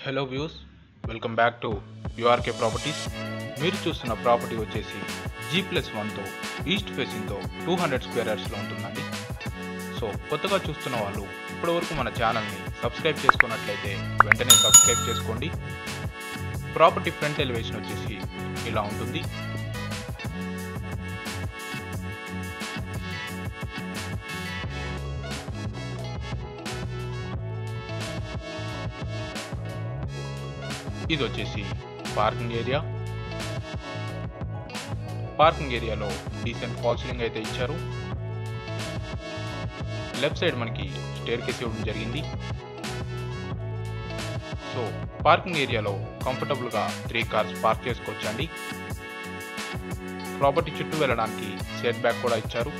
Hello views, welcome back to URK properties. మీరు చూస్తున్న property వచ్చేసి G+1తో ఈస్ట్ ఫేసింగ్తో 200 స్క్వేర్ యార్డ్స్లో ఉంటుందండి. సో కొత్తగా చూస్తున్న వాళ్ళు ఇప్పటివరకు మన ఛానల్ని సబ్స్క్రైబ్ చేసుకున్నట్లయితే వెంటనే సబ్స్క్రైబ్ చేసుకోండి. ప్రాపర్టీ ఫ్రంట్ ఎలివేషన్ వచ్చేసి ఇలా ఉంటుంది. ఇది వచ్చేసి పార్కింగ్ ఏరియా. పార్కింగ్ ఏరియాలో డీసెంట్ ఫాల్ సీలింగ్ అయితే ఇచ్చారు. లెఫ్ట్ సైడ్ మనకి స్టేర్ కేస్ ఇవ్వడం జరిగింది. సో పార్కింగ్ ఏరియాలో కంఫర్టబుల్గా 3 కార్స్ పార్క్ చేసుకోవచ్చండి. ప్రాపర్టీ చుట్టూ వెళ్ళడానికి సెట్ బ్యాక్ కూడా ఇచ్చారు.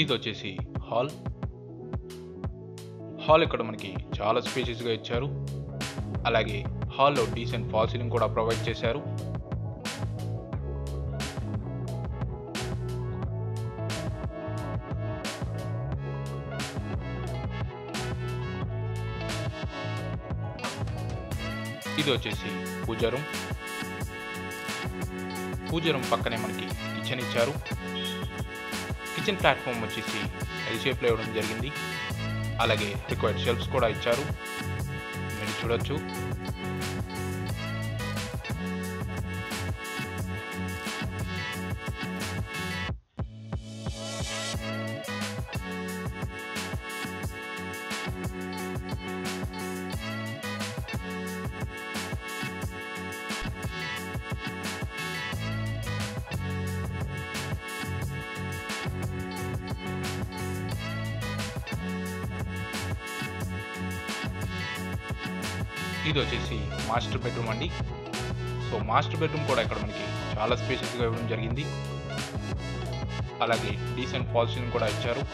ఇది వచ్చేసి హాల్. ఇక్కడ మనకి చాలా స్పేషియస్గా ఇచ్చారు. అలాగే హాల్లో డీసెంట్ ఫాల్ సీలింగ్ కూడా ప్రొవైడ్ చేశారు. ఇది వచ్చేసి పూజా రూమ్. పక్కనే మనకి కిచెన్ ఇచ్చారు. కిచెన్ ప్లాట్ఫామ్ వచ్చేసి ఎల్ షేప్లో ఇవ్వడం జరిగింది. అలాగే రిక్వైర్డ్ షెల్ఫ్స్ కూడా ఇచ్చారు, మీరు చూడొచ్చు. ఇది వచ్చేసి మాస్టర్ బెడ్రూమ్ అండి. సో మాస్టర్ బెడ్రూమ్ కూడా ఇక్కడ మనకి చాలా స్పేషియస్గా ఇవ్వడం జరిగింది. అలాగే డీసెంట్ ఫాల్ సీలింగ్ కూడా ఇచ్చారు.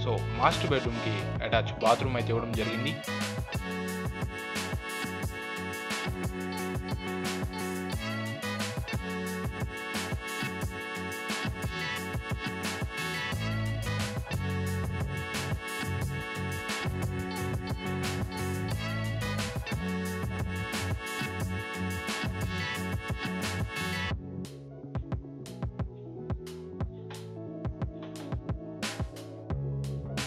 సో మాస్టర్ బెడ్రూమ్కి అటాచ్ బాత్రూమ్ అయితే ఇవ్వడం జరిగింది.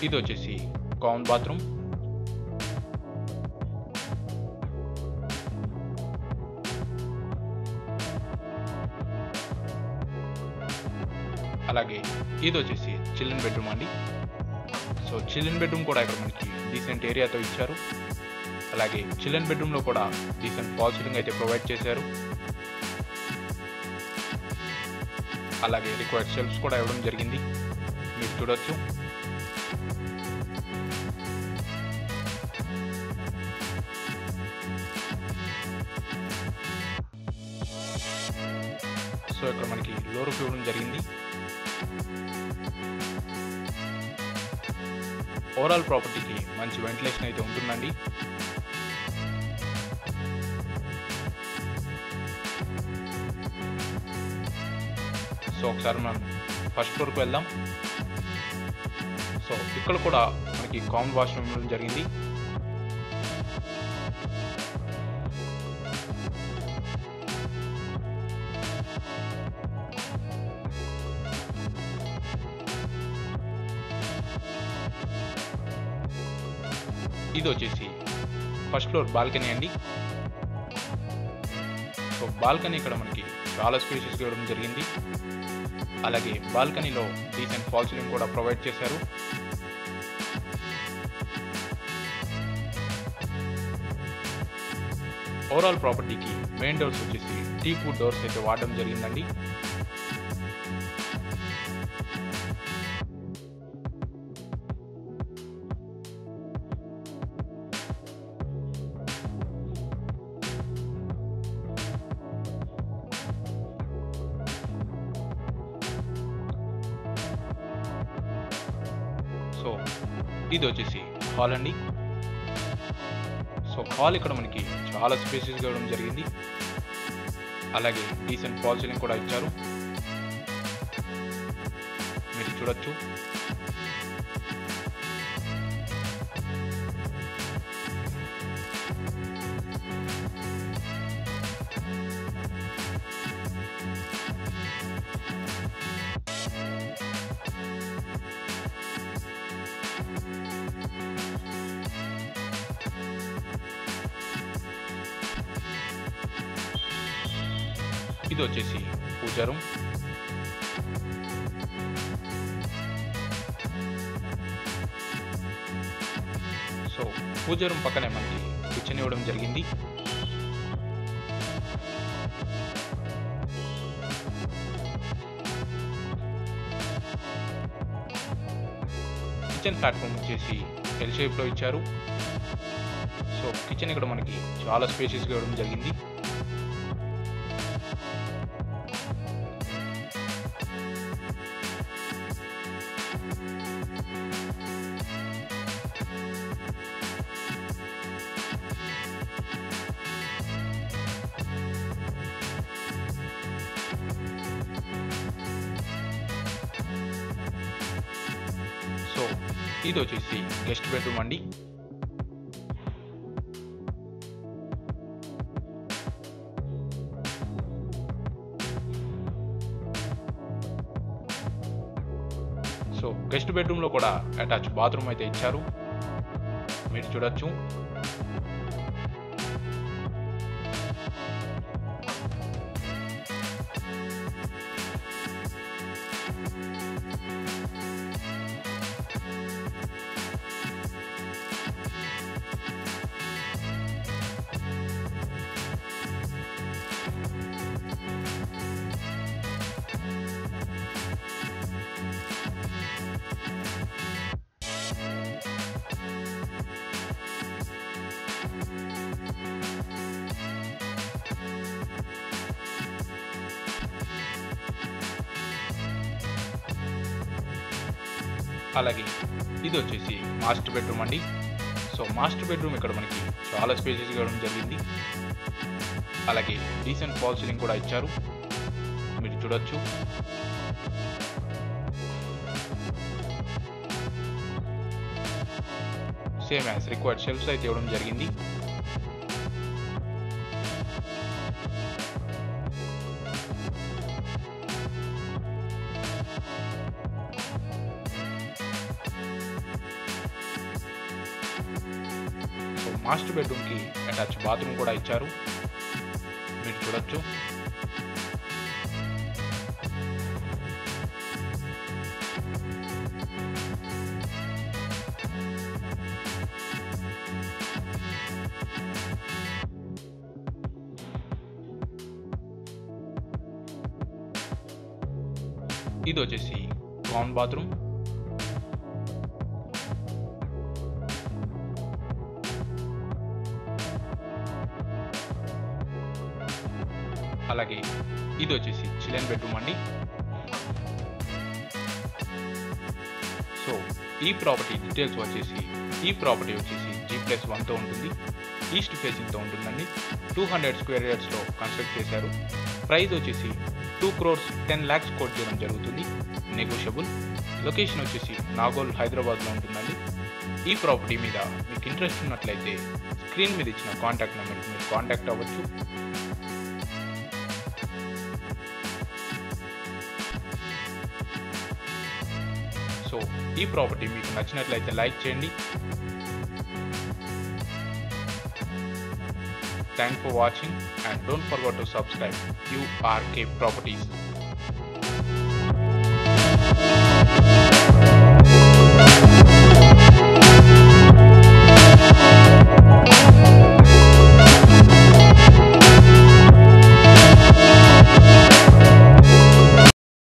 ఇది వచ్చేసి కామన్ బాత్రూమ్. అలాగే ఇది వచ్చేసి చిల్డ్రన్ బెడ్రూమ్ అండి. సో చిల్డ్రన్ బెడ్రూమ్ కూడా ఇక్కడ మనకి డీసెంట్ ఏరియాతో ఇచ్చారు. అలాగే చిల్డ్రన్ బెడ్రూమ్లో కూడా డీసెంట్ ఫాల్ సీలింగ్ అయితే ప్రొవైడ్ చేశారు. అలాగే రిక్వైర్డ్ షెల్ఫ్స్ కూడా ఇవ్వడం జరిగింది, మీరు చూడొచ్చు. సో ఇక్కడ మనకి లో రూఫ్ ఇవ్వడం జరిగింది. ఓవరాల్ ప్రాపర్టీకి మంచి వెంటిలేషన్ అయితే ఉంటుందండి. సో ఒకసారి మనం ఫస్ట్ ఫ్లోర్కి వెళ్దాం. సో ఇక్కడ కూడా మనకి కామన్ వాష్రూమ్ ఇవ్వడం జరిగింది. ఇది వచ్చేసి ఫస్ట్ ఫ్లోర్ బాల్కనీ అండి. సో బాల్కనీ ఇక్కడ మనకి చాలా స్పేషియస్గా ఇవ్వడం జరిగింది. అలాగే బాల్కనీలో డీసెంట్ ఫాల్ సీలింగ్ కూడా ప్రొవైడ్ చేశారు. ఓవరాల్ ప్రాపర్టీకి మెయిన్ డోర్స్ వచ్చేసి టీక్ వుడ్ డోర్స్ అయితే వాడడం జరిగిందండి. సో ఇది వచ్చేసి హాల్ అండి. సో హాల్ ఇక్కడ మనకి చాలా స్పేసెస్గా ఇవ్వడం జరిగింది. అలాగే డీసెంట్ ఫాల్ సీలింగ్ కూడా ఇచ్చారు, మీరు చూడొచ్చు. ఇది వచ్చేసి పూజా రూమ్. సో పూజా రూమ్ పక్కనే మనకి కిచెన్ ఇవ్వడం జరిగింది. కిచెన్ ప్లాట్ఫామ్ వచ్చేసి ఎల్ షేప్లో ఇచ్చారు. సో కిచెన్ ఇక్కడ మనకి చాలా స్పేషియస్గా ఇవ్వడం జరిగింది. సో ఇది వచ్చేసి గెస్ట్ బెడ్రూమ్ అండి. సో గెస్ట్ బెడ్రూమ్లో కూడా అటాచ్ బాత్రూమ్ అయితే ఇచ్చారు, మీరు చూడొచ్చు. అలాగే ఇది వచ్చేసి మాస్టర్ బెడ్రూమ్ అండి. సో మాస్టర్ బెడ్రూమ్ ఇక్కడ మనకి చాలా స్పేసెస్గా ఇవ్వడం జరిగింది. అలాగే డీసెంట్ ఫాల్ సీలింగ్ కూడా ఇచ్చారు, మీరు చూడొచ్చు. సేమ్ యాజ్ రిక్వైర్డ్ షెల్ఫ్స్ అయితే ఇవ్వడం జరిగింది. మాస్టర్ బెడ్రూమ్కి అటాచ్ బాత్రూమ్ కూడా ఇచ్చారు, మీరు చూడొచ్చు. ఇది వచ్చేసి కామన్ బాత్రూమ్. అలాగే ఇది వచ్చేసి చిల్డ్రన్ బెడ్రూమ్ అండి. సో ఈ ప్రాపర్టీ డీటెయిల్స్ వచ్చేసి, ఈ ప్రాపర్టీ వచ్చేసి G+1తో ఉంటుంది, ఈస్ట్ ఫేసింగ్తో ఉంటుందండి. 200 స్క్వేర్ యార్డ్స్లో కన్స్ట్రక్ట్ చేశారు. ప్రైస్ వచ్చేసి 2 crores 10 lakhs కోట్ చేయడం జరుగుతుంది, నెగోషియబుల్. లొకేషన్ వచ్చేసి నాగోల్, హైదరాబాద్లో ఉంటుందండి. ఈ ప్రాపర్టీ మీద మీకు ఇంట్రెస్ట్ ఉన్నట్లయితే స్క్రీన్ మీద ఇచ్చిన కాంటాక్ట్ నెంబర్కి మీరు కాంటాక్ట్ అవ్వచ్చు. సో ఈ ప్రాపర్టీ మీకు నచ్చినట్లయితే లైక్ చేయండి. Thanks for watching and don't forget to subscribe URK Properties.